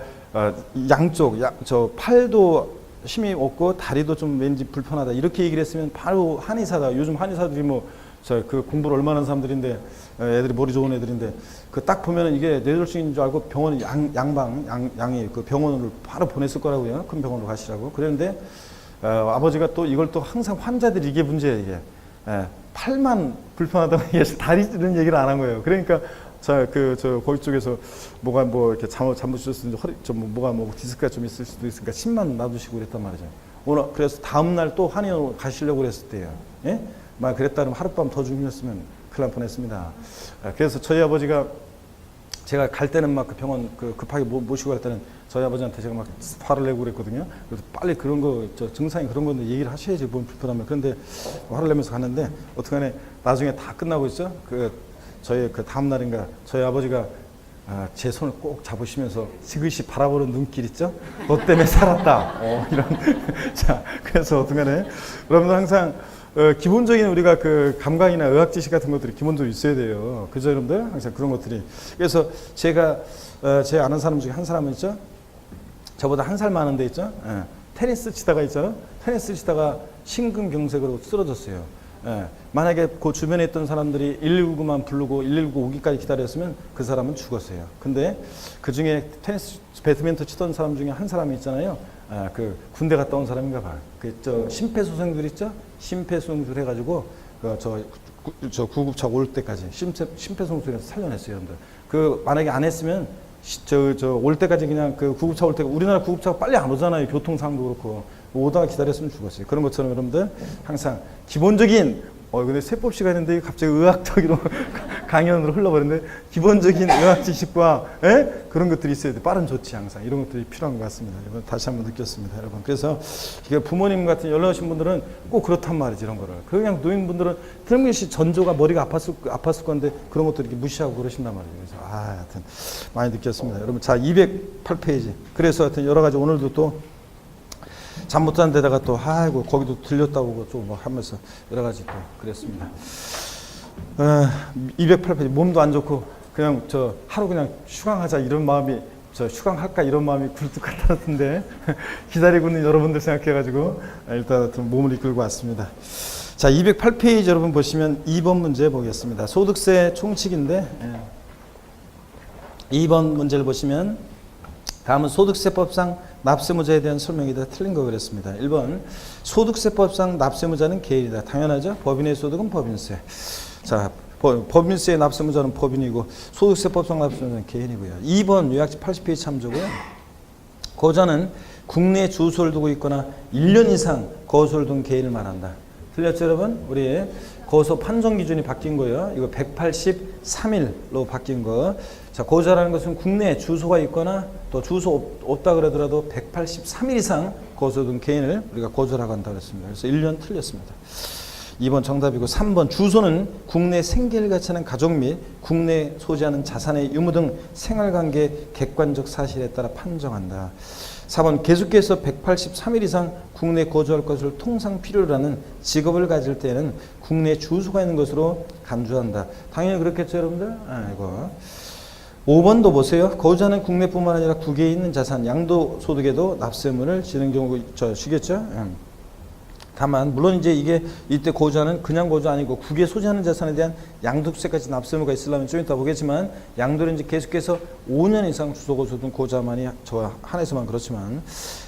양쪽, 팔도 힘이 없고 다리도 좀 왠지 불편하다, 이렇게 얘기를 했으면 바로 한의사다. 요즘 한의사들이 공부를 얼마나 하는 사람들인데, 애들이 머리 좋은 애들인데, 딱 보면은 이게 뇌졸중인 줄 알고 병원 양이 병원으로 바로 보냈을 거라고요. 큰 병원으로 가시라고. 그랬는데, 아버지가 또 이걸 또 항상 환자들이 이게 문제예요, 이게. 팔만 불편하다고 얘기해서 다리는 얘기를 안 한 거예요. 그러니까, 거기 쪽에서 뭐가 이렇게 잘못 주셨는지 뭐가 디스크가 좀 있을 수도 있으니까 침만 놔두시고 그랬단 말이죠. 오늘 그래서 다음날 또 한의원 가시려고 그랬을 때예요. 예? 그랬다면 하룻밤 더 주무셨으면 큰일 날 뻔했습니다. 그래서 저희 아버지가, 제가 갈 때는 그 병원 급하게 모시고 갈 때는 저희 아버지한테 제가 막 화를 내고 그랬거든요. 그래서 빨리 그런 거, 증상이 그런 건데 얘기를 하셔야지, 뭔 불편하면. 그런데 화를 내면서 갔는데, 어떡하네, 나중에 다 끝나고 있죠. 저희 다음 날인가 저희 아버지가 제 손을 꼭 잡으시면서 지그시 바라보는 눈길 있죠? 너 때문에 살았다. 이런. 자, 그래서 어떡하네. 여러분들 항상 기본적인 우리가 감각이나 의학 지식 같은 것들이 기본적으로 있어야 돼요. 그죠, 여러분들? 항상 그런 것들이. 그래서 제가 제 아는 사람 중에 한 사람은 있죠? 저보다 한 살 많은데 있죠? 테니스 치다가 있죠? 테니스 치다가 심근경색으로 쓰러졌어요. 만약에 그 주변에 있던 사람들이 119만 부르고 119 오기까지 기다렸으면 그 사람은 죽었어요. 근데 그 중에 배드민턴 치던 사람 중에 한 사람이 있잖아요. 군대 갔다 온 사람인가 봐요. 심폐소생술 있죠? 심폐소생술 해가지고 구급차 올 때까지 심폐소생술에서 살려냈어요, 여러분들. 만약에 안 했으면 올 때까지 그냥 구급차 올 때가, 우리나라 구급차가 빨리 안 오잖아요. 교통상도 그렇고. 오다가 기다렸으면 죽었어요. 그런 것처럼 여러분들 항상 기본적인, 근데 세법 시간인데 갑자기 의학적으로 강연으로 흘러버리는데 기본적인 의학 지식과 그런 것들이 있어야 돼. 빠른 조치 항상 이런 것들이 필요한 것 같습니다. 이번 다시 한번 느꼈습니다, 여러분. 그래서 부모님 같은 연령 오신 분들은 꼭 그렇단 말이지 이런 거를. 그냥 노인분들은 틀림없이 전조가 머리가 아팠을 건데 그런 것들 이렇게 무시하고 그러신단 말이에요. 그래서 하여튼 많이 느꼈습니다, 여러분. 자, 208페이지. 그래서 하여튼 여러 가지 오늘도 또 잠 못 자는 데다가 또 아이고 거기도 들렸다고 좀 막 하면서 여러 가지 또 그랬습니다. 208페이지. 몸도 안 좋고 그냥 하루 그냥 휴강하자 이런 마음이 휴강할까 이런 마음이 굴뚝 같았는데 기다리고 있는 여러분들 생각해가지고 일단 몸을 이끌고 왔습니다. 자, 208페이지 여러분 보시면 2번 문제 보겠습니다. 소득세 총칙인데 2번 문제를 보시면 다음은 소득세법상 납세무자에 대한 설명이다. 틀린 거 그랬습니다. 1번 소득세법상 납세무자는 개인이다. 당연하죠. 법인의 소득은 법인세. 자, 법인세의 납세무자는 법인이고 소득세법상 납세무자는 개인이고요. 2번 요약지 80페이지 참조고요. 거주자는 국내 주소를 두고 있거나 1년 이상 거소를 둔 개인을 말한다. 틀렸죠, 여러분? 우리 거소 판정 기준이 바뀐 거예요. 이거 183일로 바뀐 거. 자, 거주자라는 것은 국내에 주소가 있거나 또 주소 없다 그러더라도 183일 이상 거소둔 개인을 우리가 거주라고 한다고 했습니다. 그래서 1년 틀렸습니다. 2번 정답이고 3번 주소는 국내 생계를 같이 하는 가족 및 국내 소지하는 자산의 유무 등 생활관계 객관적 사실에 따라 판정한다. 4번 계속해서 183일 이상 국내에 거주할 것을 통상 필요로 하는 직업을 가질 때에는 국내 주소가 있는 것으로 간주한다. 당연히 그렇겠죠, 여러분들? 이거 5번도 보세요. 거주자는 국내뿐만 아니라 국외에 있는 자산, 양도소득에도 납세물을 지는 경우가 쉬겠죠? 다만 물론 이제 이게 이때 거주자는 그냥 거주 아니고 국외에 소지하는 자산에 대한 양도세까지 납세무가 있으려면 좀 이따 보겠지만 양도는 이제 계속해서 5년 이상 주소 거주 둔 거주자만이 저 한해서만 그렇지만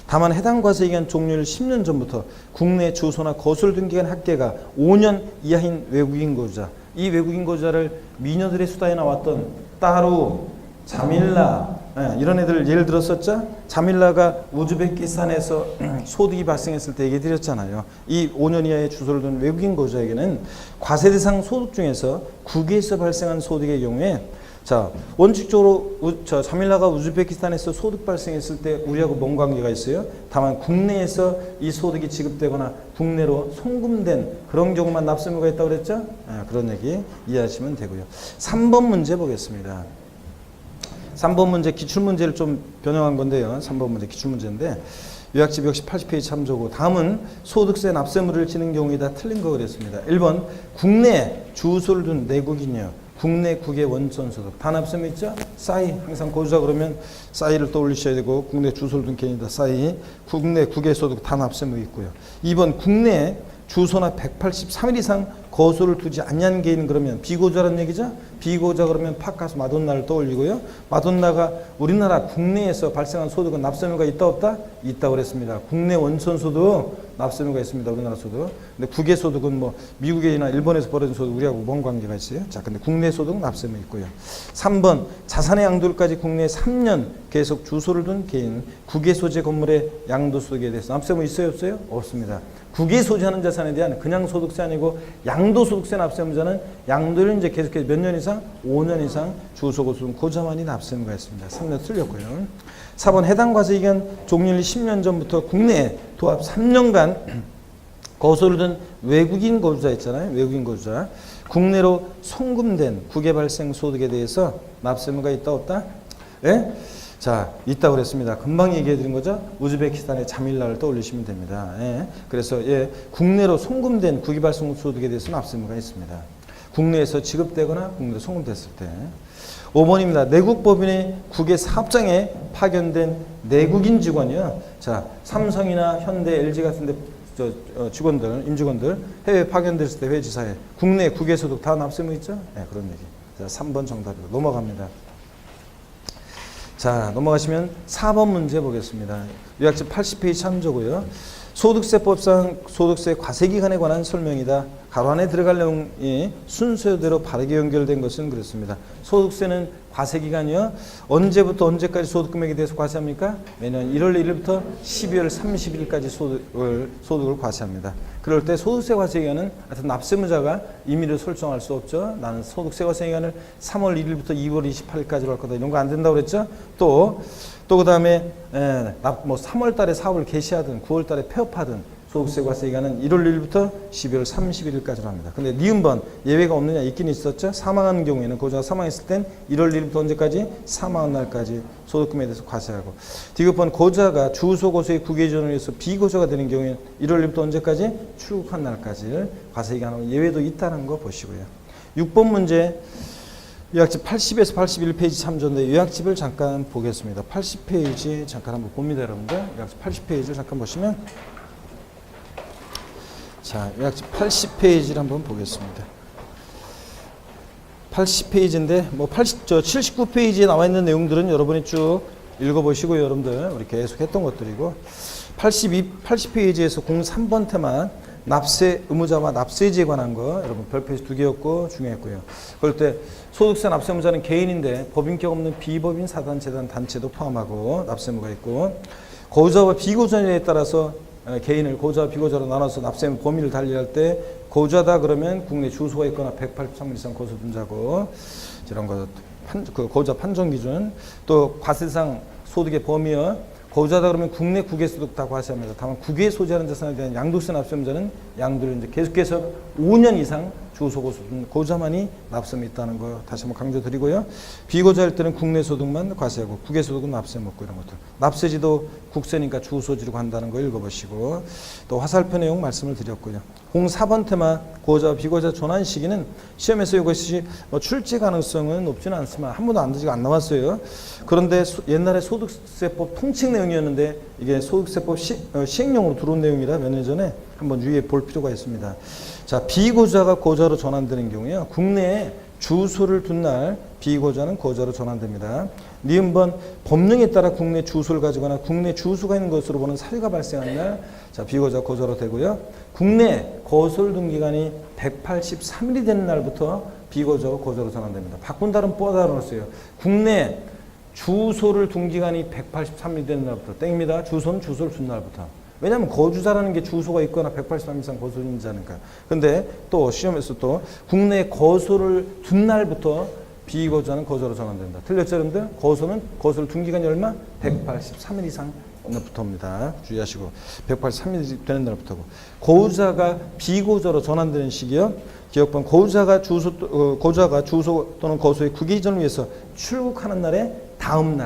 다만 해당 과세에 의한 종료일 10년 전부터 국내 주소나 거소를 둔 기간 합계가 5년 이하인 외국인 거주자, 이 외국인 거주자를 미녀들의 수다에 나왔던 따루, 자밀라 이런 애들 예를 들었었죠. 자밀라가 우즈베키스탄에서 소득이 발생했을 때 얘기 드렸잖아요. 이 5년 이하의 주소를 둔 외국인 거주자에게는 과세 대상 소득 중에서 국외에서 발생한 소득의 경우에 자, 원칙적으로 자밀라가 우즈베키스탄에서 소득 발생했을 때 우리하고 뭔 관계가 있어요? 다만 국내에서 이 소득이 지급되거나 국내로 송금된 그런 경우만 납세무가 있다고 그랬죠? 그런 얘기 이해하시면 되고요. 3번 문제 보겠습니다. 3번 문제 기출문제를 좀 변형한 건데요. 3번 문제 기출문제인데 요약집 역시 80페이지 참조고 다음은 소득세 납세물을 지는 경우이다. 틀린 거 그랬습니다. 1번 국내 주소를 둔 내국인이요. 국내 국외 원천 소득 다 납세무 있죠? 싸이 항상 거주자 그러면 싸이를 떠올리셔야 되고 국내 주소를 둔 개인이다. 싸이 국내 국외 소득 다 납세무 있고요. 2번 국내 주소나 183일 이상 거소를 두지 않냐는 개인 그러면 비거주자라는 얘기죠. 비거주자 그러면 파카스 마돈나를 떠올리고요. 마돈나가 우리나라 국내에서 발생한 소득은 납세무가 있다 없다? 있다고 그랬습니다. 국내 원천 소득 납세무가 있습니다. 우리나라 소득. 근데 국외 소득은 뭐 미국이나 일본에서 벌어진 소득 우리하고 뭔 관계가 있어요? 자, 근데 국내 소득 납세무 있고요. 3번 자산의 양도일까지 국내에 3년 계속 주소를 둔 개인 국외 소재 건물의 양도소득에 대해서 납세무 있어요 없어요? 없습니다. 국외 소지하는 자산에 대한 그냥 소득세 아니고 양도소득세 납세무자는 양도를 이제 계속해서 몇 년 이상? 5년 이상 주소 거주 고자만이 납세무가 있습니다. 3년 틀렸고요. 4번 해당 과세 기간 종료일 10년 전부터 국내에 도합 3년간 거소를 둔 외국인 거주자 있잖아요. 외국인 거주자. 국내로 송금된 국외 발생 소득에 대해서 납세무가 있다 없다? 예? 자, 있다고 그랬습니다. 금방 얘기해 드린 거죠. 우즈베키스탄의 자밀라를 떠올리시면 됩니다. 예. 그래서 국내로 송금된 국외 발생 소득에 대해서 납세무가 있습니다. 국내에서 지급되거나 국내로 송금됐을 때. 5번입니다. 내국법인의 국외 사업장에 파견된 내국인 직원이요. 자, 삼성이나 현대, LG 같은 데 직원들, 임직원들 해외 파견됐을 때 회지사에 국내 국외 소득 다 납세무 있죠? 네, 그런 얘기. 자, 3번 정답이고 넘어갑니다. 자, 넘어가시면 4번 문제 보겠습니다. 요약집 80페이지 참조고요. 소득세법상 소득세 과세기간에 관한 설명이다. 가로 안에 들어갈 내용이 순서대로 바르게 연결된 것은 그렇습니다. 소득세는 과세기간이요. 언제부터 언제까지 소득금액에 대해서 과세합니까? 매년 1월 1일부터 12월 30일까지 소득을 과세합니다. 그럴 때 소득세 과세기간은 하여튼 납세무자가 임의로 설정할 수 없죠. 나는 소득세 과세기간을 3월 1일부터 2월 28일까지로 할 거다. 이런 거 안 된다고 그랬죠. 또 그 다음에 뭐 3월 달에 사업을 개시하든 9월 달에 폐업하든 소득세 과세기간은 1월 1일부터 12월 31일까지로 합니다. 근데 니은번 예외가 없느냐? 있긴 있었죠. 사망한 경우에는 고자가 사망했을 땐 1월 1일부터 언제까지? 사망한 날까지 소득금에 대해서 과세하고, 디귿번 고자가 주소 고소의 국외이전을 위해서 비고자가 되는 경우에는 1월 1일부터 언제까지? 출국한 날까지 과세기간하고 예외도 있다는 거 보시고요. 6번 문제 요약집 80에서 81페이지 참조인데 요약집을 잠깐 보겠습니다. 80페이지 잠깐 한번 봅니다, 여러분들. 요약집 80페이지를 잠깐 보시면, 자, 요약집 80페이지를 한번 보겠습니다. 80페이지인데 뭐 79페이지에 나와 있는 내용들은 여러분이 쭉 읽어보시고요, 여러분들. 우리 계속 했던 것들이고, 80페이지에서 03번 테마 납세 의무자와 납세지에 관한 거 여러분 별표에서 2개였고 중요했고요. 그럴 때 소득세 납세의무자는 개인인데 법인격 없는 비법인 사단, 재단, 단체도 포함하고 납세의무가 있고, 고자와 비고자에 따라서 개인을 고자와 비고자로 나눠서 납세 범위를 달리할 때 고자다 그러면 국내 주소가 있거나 183일 이상 거소분자고, 이런 거 그 고자 판정 기준, 또 과세상 소득의 범위와 고자다 그러면 국내 국외 소득 다 과세합니다. 다만 국외에 소지하는 자산에 대한 양도세 납세의무자는 양도를 이제 계속해서 5년 이상 주소 고자만이 납세이 있다는 거 다시 한번 강조드리고요. 비고자일 때는 국내 소득만 과세하고 국외 소득은 납세 먹고 이런 것들. 납세지도 국세니까 주소지로 간다는 거 읽어보시고, 또 화살표 내용 말씀을 드렸고요. 04번 테마 고자와 비고자 전환 시기는 시험에서 이것이 출제 가능성은 높지는 않지만 한 번도 안 나왔어요. 그런데 옛날에 소득세법 통칙 내용이었는데 이게 소득세법 시행령으로 들어온 내용이라 몇 년 전에 한번 유의해 볼 필요가 있습니다. 자, 비고자가 고자로 전환되는 경우에요. 국내에 주소를 둔 날 비고자는 고자로 전환됩니다. 니은번 법령에 따라 국내 주소를 가지거나 국내 주소가 있는 것으로 보는 사유가 발생하는 날, 자, 비고자 고자로 되고요. 국내 거소를 둔 기간이 183일이 되는 날부터 비고자가 고자로 전환됩니다. 바꾼다는 뻗어놨어요. 국내 주소를 둔 기간이 183일이 되는 날부터 땡입니다. 주소는 주소를 준 날부터. 왜냐하면 거주자라는 게 주소가 있거나 183일 이상 거소인자니까. 근데 또 시험에서 또 국내 거소를 둔 날부터 비거주자는 거소로 전환된다. 틀렸죠, 여러분들? 거소를 둔 기간이 얼마? 183일 이상부터입니다. 주의하시고 183일이 되는 날부터고, 고자가 비고자로 전환되는 시기요. 기억번 고자가 주소 또는 거소의 국외 이전을 위해서 출국하는 날의 다음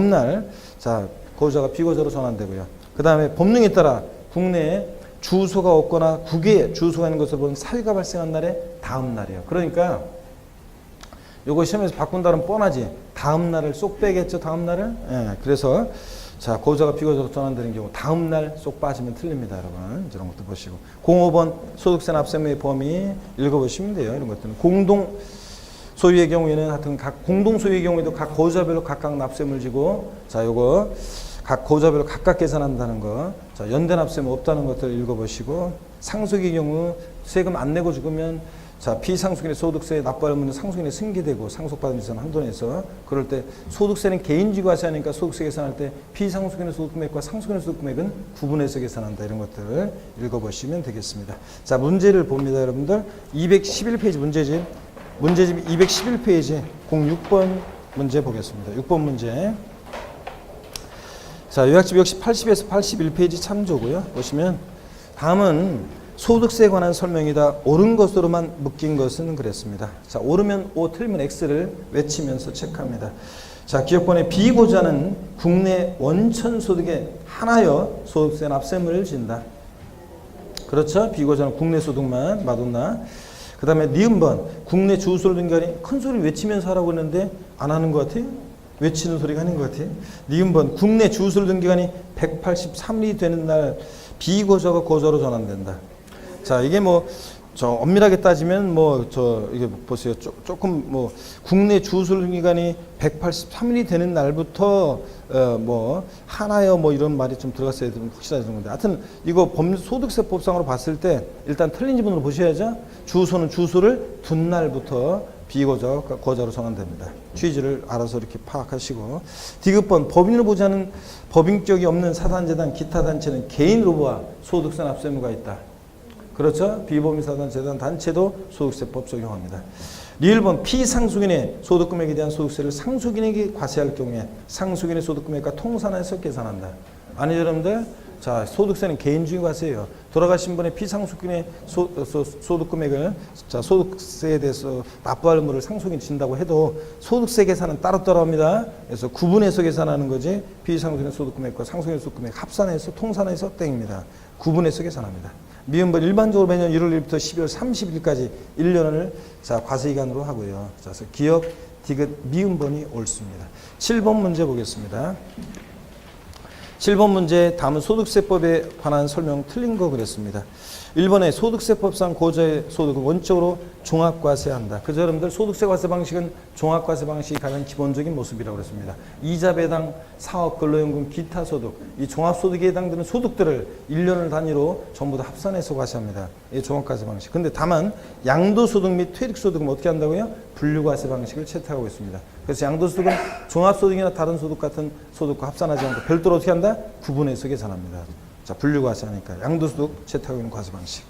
날, 자, 고자가 비고자로 전환되고요. 그 다음에 법령에 따라 국내에 주소가 없거나 국외에 주소가 있는 것을 보는 사유가 발생한 날의 다음 날이에요. 그러니까 요거 시험에서 바꾼다는 뻔하지. 다음 날을 쏙 빼겠죠, 다음 날을? 예, 그래서 자, 고자가 비고자로 전환되는 경우 다음 날 쏙 빠지면 틀립니다, 여러분. 이런 것도 보시고. 05번 소득세 납세의 범위 읽어보시면 돼요. 이런 것들은 공동 소유의 경우에는 하여튼 각 공동 소유의 경우에도 각 고자별로 각각 납세를 지고, 자, 요거 각 고자별로 각각 계산한다는 거. 자, 연대 납세는 없다는 것들 읽어보시고, 상속의 경우 세금 안 내고 죽으면, 자, 비상속인의 소득세에 납부할 문은 상속인의 승계되고 상속받은 재산 한도내에서, 그럴 때 소득세는 개인주의 과세하니까 소득세 계산할 때 비상속인의 소득금액과 상속인의 소득금액은 구분해서 계산한다. 이런 것들을 읽어보시면 되겠습니다. 자, 문제를 봅니다, 여러분들. 211페이지 문제집 211페이지 06번 문제 보겠습니다. 6번 문제. 자, 요약집 역시 80에서 81페이지 참조고요. 보시면 다음은 소득세에 관한 설명이다. 옳은 것으로만 묶인 것은 그랬습니다. 자, 옳으면 O, 틀리면 X를 외치면서 체크합니다. 자, 기억번에 비고자는 국내 원천 소득에 한하여 소득세 납세물을 진다. 그렇죠? 비고자는 국내 소득만 마돈나. 그 다음에 니은번 국내 주소를 둔 기간이, 큰 소리 외치면서 하라고 했는데 안 하는 것 같아요? 외치는 소리가 아닌 것 같아요. 니은번 국내 주소를 둔 기간이 183일이 되는 날 비고자가 고자로 전환된다. 자, 이게 뭐 저 엄밀하게 따지면 뭐 저 이게 보세요. 조금 뭐 국내 주술 기간이 183일이 되는 날부터 뭐 하나요 뭐 이런 말이 좀 들어갔어야 되면 확실하지 건데, 하여튼 이거 소득세법상으로 봤을 때 일단 틀린 지문으로 보셔야죠. 주소는 주소를 둔 날부터 비고자와 고자로 전환됩니다. 취지를 알아서 이렇게 파악하시고, 디귿번 법인으로 보지 않은 법인격이 없는 사단재단 기타 단체는 개인으로부와 소득세 납세 의무가 있다. 그렇죠? 비법인 사단 재단 단체도 소득세법 적용합니다. 리을번 피상속인의 소득금액에 대한 소득세를 상속인에게 과세할 경우에 상속인의 소득금액과 통산해서 계산한다. 아니죠, 여러분들? 자, 소득세는 개인주의 과세예요. 돌아가신 분의 피상속인의 소득금액을, 자, 소득세에 대해서 납부할 의무를 상속인이 진다고 해도 소득세 계산은 따로따로 합니다. 그래서 구분해서 계산하는 거지, 피상속인의 소득금액과 상속인의 소득금액 합산해서 통산해서 땡입니다. 구분해서 계산합니다. 미음번 일반적으로 매년 1월 1일부터 12월 30일까지 1년을 자, 과세기간으로 하고요. 자, 그래서 기역, 디귿, 미음번이 옳습니다. 7번 문제 보겠습니다. 7번 문제 다음은 소득세법에 관한 설명 틀린 거 그랬습니다. 1번에 소득세법상 고자의 소득은 원칙적으로 종합과세한다. 그죠, 여러분들? 소득세 과세 방식은 종합과세 방식이 가장 기본적인 모습이라고 그랬습니다. 이자 배당, 사업, 근로연금, 기타 소득, 이 종합소득에 해당되는 소득들을 1년을 단위로 전부 다 합산해서 과세합니다. 이 종합과세 방식. 근데 다만 양도소득 및 퇴직소득은 어떻게 한다고요? 분류과세 방식을 채택하고 있습니다. 그래서 양도소득은 종합소득이나 다른 소득 같은 소득과 합산하지 않고 별도로 어떻게 한다? 구분해서 계산합니다. 자, 분류과세하니까 양도소득 채택하고 있는 과세 방식.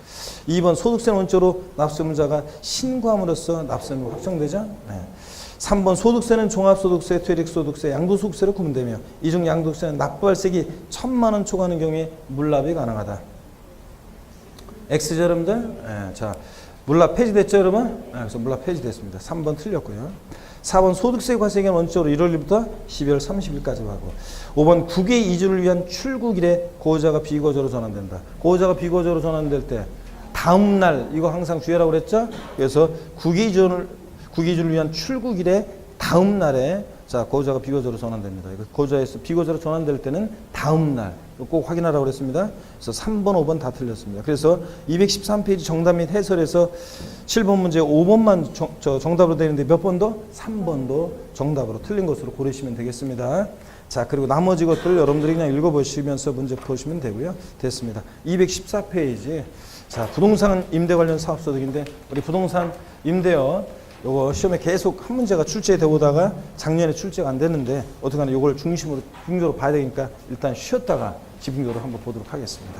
2번 소득세는 원칙으로 납세의무자가 신고함으로써 납세의무가 확정되죠. 네. 3번 소득세는 종합소득세, 퇴직소득세, 양도소득세로 구분되며 이 중 양도소득세는 납부할세기 1,000만 원 초과하는 경우에 물납이 가능하다. X죠, 여러분들? 네. 자, 물납 폐지됐죠, 여러분? 네. 그래서 물납 폐지됐습니다. 3번 틀렸고요. 4번 소득세 과세기간 원칙적으로 1월 1일부터 12월 30일까지 하고, 5번 국외 이주를 위한 출국일에 고자가 비고자로 전환된다. 고자가 비고자로 전환될 때 다음 날, 이거 항상 주의하라고 그랬죠? 그래서 국외 이주를 위한 출국일에 다음 날에 자, 고자가 비고자로 전환됩니다. 고자에서 비고자로 전환될 때는 다음 날, 꼭 확인하라고 그랬습니다. 그래서 3번, 5번 다 틀렸습니다. 그래서 213페이지 정답 및 해설에서 7번 문제 5번만 정답으로 되는데 몇 번도? 3번도 정답으로 틀린 것으로 고르시면 되겠습니다. 자, 그리고 나머지 것들 여러분들이 그냥 읽어보시면서 문제 보시면 되고요. 됐습니다. 214페이지. 자, 부동산 임대 관련 사업소득인데, 우리 부동산 임대요, 요거 시험에 계속 한 문제가 출제돼 오다가 작년에 출제가 안 됐는데 어떡하나 요걸 중심으로 봐야 되니까 일단 쉬었다가 집중적으로 한번 보도록 하겠습니다.